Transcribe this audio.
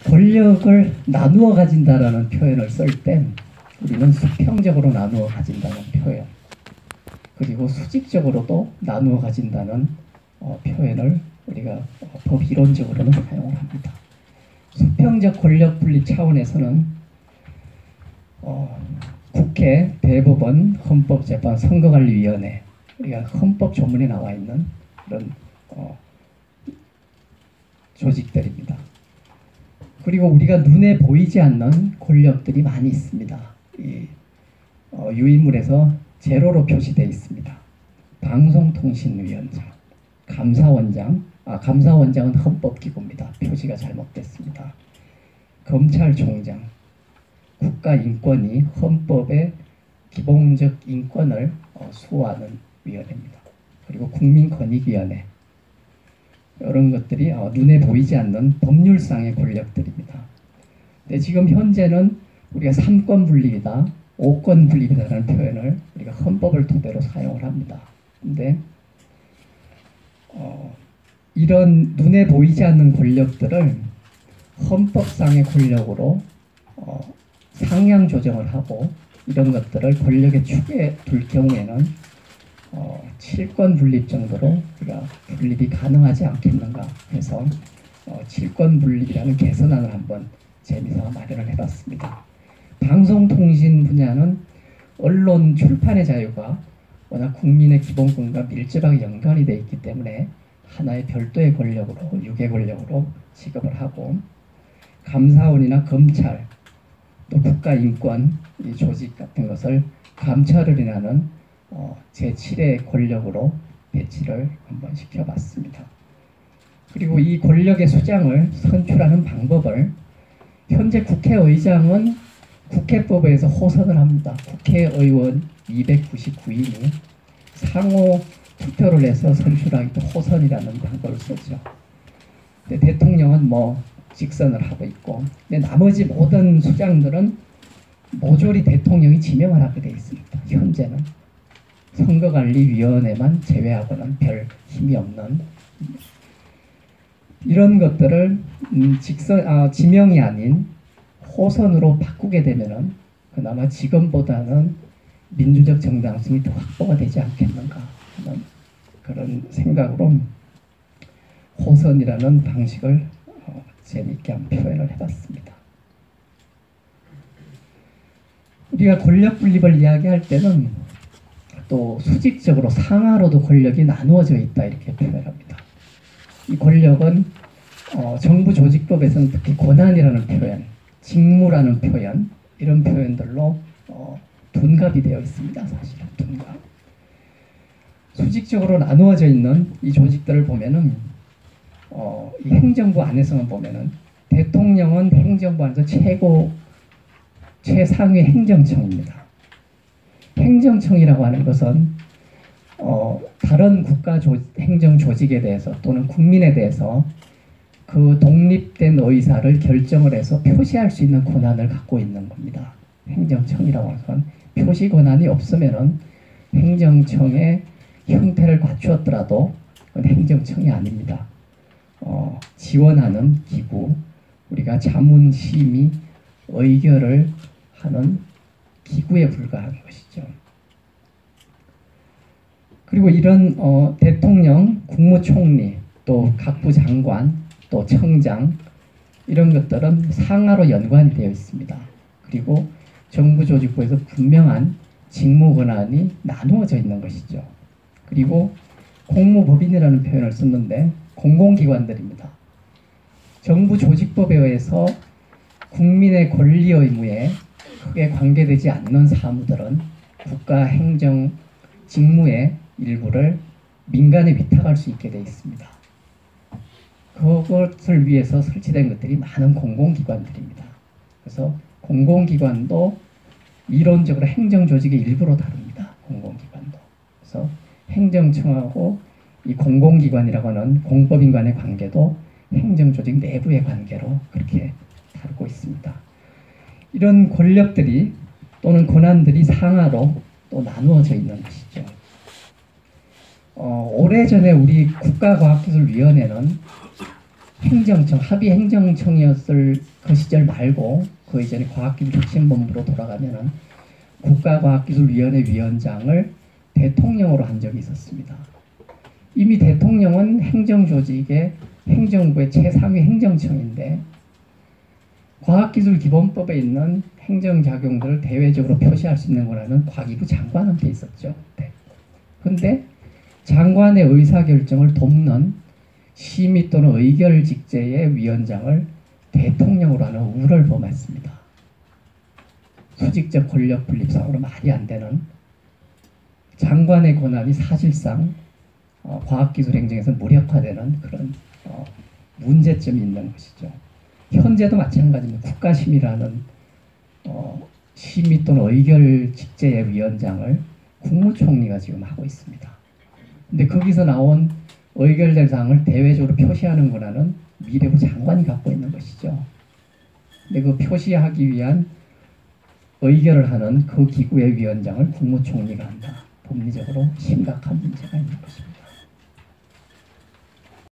권력을 나누어 가진다라는 표현을 쓸 때 우리는 수평적으로 나누어 가진다는 표현, 그리고 수직적으로도 나누어 가진다는 표현을 우리가 법 이론적으로는 사용을 합니다. 수평적 권력 분립 차원에서는 국회, 대법원, 헌법재판, 선거관리위원회, 우리가 헌법 조문에 나와 있는 그런 조직들입니다. 그리고 우리가 눈에 보이지 않는 권력들이 많이 있습니다. 이 유인물에서 제로로 표시되어 있습니다. 방송통신위원장, 감사원장, 감사원장은 헌법기구입니다. 표시가 잘못됐습니다. 검찰총장, 국가인권위 헌법의 기본적 인권을 수호하는 위원회입니다. 그리고 국민권익위원회, 이런 것들이 눈에 보이지 않는 법률상의 권력들입니다. 근데 지금 현재는 우리가 3권 분립이다, 5권 분립이다라는 표현을 우리가 헌법을 토대로 사용을 합니다. 근데 이런 눈에 보이지 않는 권력들을 헌법상의 권력으로 상향 조정을 하고 이런 것들을 권력의 축에 둘 경우에는 7권 분립 정도로 우리가 분립이 가능하지 않겠는가 해서 7권 분립이라는 개선안을 한번 재미삼아 마련을 해봤습니다. 방송통신 분야는 언론 출판의 자유가 워낙 국민의 기본권과 밀접하게 연관이 되어 있기 때문에 하나의 별도의 권력으로, 유계 권력으로 취급을 하고, 감사원이나 검찰, 또 국가인권 이 조직 같은 것을 감찰을이라는 제7의 권력으로 배치를 한번 시켜봤습니다. 그리고 이 권력의 수장을 선출하는 방법을, 현재 국회의장은 국회법에서 호선을 합니다. 국회의원 299인이 상호 투표를 해서 선출하기도 호선이라는 방법을 쓰죠. 근데 대통령은 직선을 하고 있고, 근데 나머지 모든 수장들은 모조리 대통령이 지명을 하게 되어 있습니다. 현재는 선거관리위원회만 제외하고는 별 힘이 없는 이런 것들을 지명이 아닌 호선으로 바꾸게 되면은 그나마 지금보다는 민주적 정당성이 더 확보가 되지 않겠는가 하는 그런 생각으로 호선이라는 방식을 재미있게 한번 표현을 해봤습니다. 우리가 권력 분립을 이야기할 때는 또 수직적으로 상하로도 권력이 나누어져 있다 이렇게 표현합니다. 이 권력은 정부 조직법에서는 특히 권한이라는 표현, 직무라는 표현, 이런 표현들로 둔갑이 되어 있습니다. 사실은 둔갑. 수직적으로 나누어져 있는 이 조직들을 보면은 이 행정부 안에서만 보면은 대통령은 행정부 안에서 최상위 행정청입니다. 행정청이라고 하는 것은 다른 국가 행정 조직에 대해서 또는 국민에 대해서 그 독립된 의사를 결정을 해서 표시할 수 있는 권한을 갖고 있는 겁니다. 행정청이라고 하는 건 표시 권한이 없으면은 행정청의 형태를 갖추었더라도 그건 행정청이 아닙니다. 지원하는 기구, 우리가 자문, 심의, 의결을 하는 기구에 불과한 것이죠. 그리고 이런 대통령, 국무총리, 또 각부 장관, 또 청장 이런 것들은 상하로 연관이 되어 있습니다. 그리고 정부조직부에서 분명한 직무 권한이 나누어져 있는 것이죠. 그리고 공무법인이라는 표현을 썼는데 공공기관들입니다. 정부조직법에 의해서 국민의 권리 의무에 크게 관계되지 않는 사무들은 국가 행정 직무의 일부를 민간에 위탁할 수 있게 되어 있습니다. 그것을 위해서 설치된 것들이 많은 공공기관들입니다. 그래서 공공기관도 이론적으로 행정조직의 일부로 다룹니다. 공공기관도. 그래서 행정청하고 이 공공기관이라고 하는 공법인 간의 관계도 행정조직 내부의 관계로 그렇게 다루고 있습니다. 이런 권력들이 또는 권한들이 상하로 또 나누어져 있는 것이죠. 오래전에 우리 국가과학기술위원회는 행정청, 합의행정청이었을 그 시절 말고 그 이전에 과학기술혁신본부로 돌아가면은 국가과학기술위원회 위원장을 대통령으로 한 적이 있었습니다. 이미 대통령은 행정조직의 행정부의 최상위 행정청인데 과학기술기본법에 있는 행정작용들을 대외적으로 표시할 수 있는 권한은 과기부 장관한테 있었죠. 그런데 장관의 의사결정을 돕는 심의 또는 의결 직제의 위원장을 대통령으로 하는 우를 범했습니다. 수직적 권력 분립상으로 말이 안 되는 장관의 권한이 사실상 과학기술행정에서 무력화되는 그런 문제점이 있는 것이죠. 현재도 마찬가지입니다. 국가심의라는 심의 또는 의결 직제의 위원장을 국무총리가 지금 하고 있습니다. 근데 거기서 나온 의결될 사항을 대외적으로 표시하는 권한은 미래부 장관이 갖고 있는 것이죠. 근데 그 표시하기 위한 의결을 하는 그 기구의 위원장을 국무총리가 한다. 법리적으로 심각한 문제가 있는 것입니다.